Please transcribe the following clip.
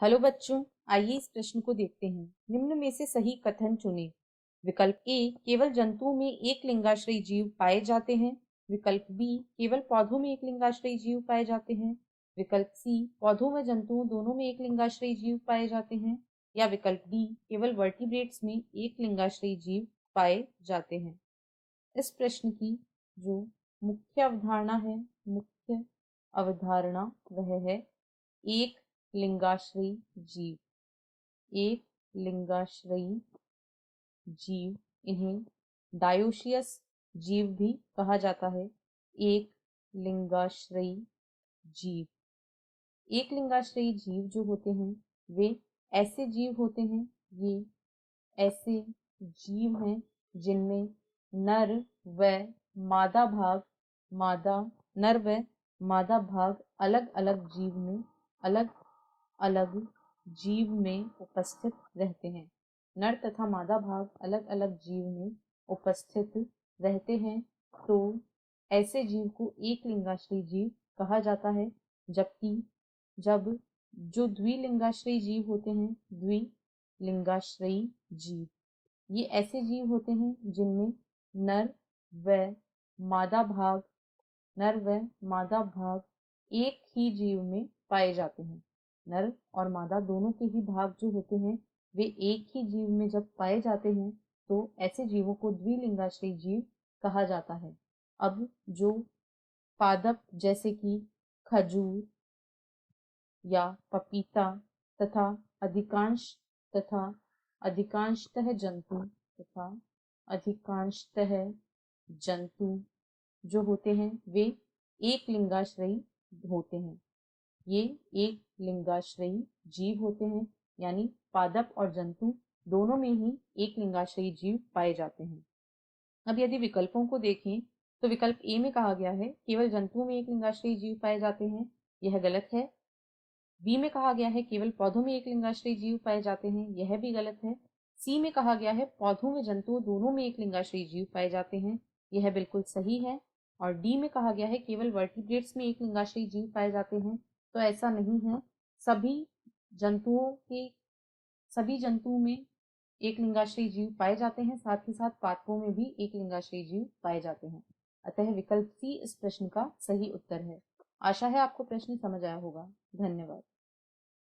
Hello बच्चों, आइए इस प्रश्न को देखते हैं। निम्न में से सही कथन चुनें। विकल्प ए, केवल जंतुओं में एक लिंगाश्रयी जीव पाए जाते हैं। विकल्प बी, केवल पौधों में एक लिंगाश्रयी जीव पाए जाते हैं। विकल्प सी, पौधों व जंतुओं दोनों में एक लिंगाश्रयी जीव पाए जाते हैं। या विकल्प डी, केवल वर्टिब्रेट्स में एक लिंगाश्रयी जीव पाए जाते हैं। इस प्रश्न की जो मुख्य अवधारणा वह है एक लिंगाश्रयी जीव। एक लिंगाश्रयी जीव, इन्हें डायोशियस जीव भी कहा जाता है। एक लिंगाश्रयी जीव, एक लिंगाश्रयी जीव जो होते हैं वे ऐसे जीव होते हैं, ये ऐसे जीव हैं जिनमें नर व मादा भाग नर व मादा भाग अलग अलग जीव में उपस्थित रहते हैं। नर तथा मादा भाग अलग अलग जीव में उपस्थित रहते हैं, तो ऐसे जीव को एक लिंगाश्रयी जीव कहा जाता है। जबकि जब जो द्विलिंगाश्रयी जीव होते हैं, द्विलिंगाश्रयी जीव, ये ऐसे जीव होते हैं जिनमें नर व मादा भाग एक ही जीव में पाए जाते हैं। नर और मादा दोनों के ही भाग जो होते हैं वे एक ही जीव में जब पाए जाते हैं, तो ऐसे जीवों को द्विलिंगाश्रयी जीव कहा जाता है। अब जो पादप जैसे कि खजूर या पपीता तथा अधिकांशतः जंतु जो होते हैं वे एक लिंगाश्रयी होते हैं। ये एक लिंगाश्रयी जीव होते हैं, यानी पादप और जंतु दोनों में ही एक लिंगाश्रयी जीव पाए जाते हैं। अब यदि विकल्पों को देखें तो विकल्प ए में कहा गया है केवल जंतुओं में एक लिंगाश्रयी जीव पाए जाते हैं, यह गलत है। बी में कहा गया है केवल पौधों में एक लिंगाश्रयी जीव पाए जाते हैं, यह भी गलत है। सी में कहा गया है पौधों व जंतुओं दोनों में एक लिंगाश्रयी जीव पाए जाते हैं, यह बिल्कुल सही है। और डी में कहा गया है केवल वर्टिब्रेट्स में एक लिंगाश्रयी जीव पाए जाते हैं, तो ऐसा नहीं है। सभी जंतुओं में एक लिंगाश्रयी जीव पाए जाते हैं, साथ ही साथ पादपों में भी एक लिंगाश्रयी जीव पाए जाते हैं। अतः विकल्प सी इस प्रश्न का सही उत्तर है। आशा है आपको प्रश्न समझ आया होगा। धन्यवाद।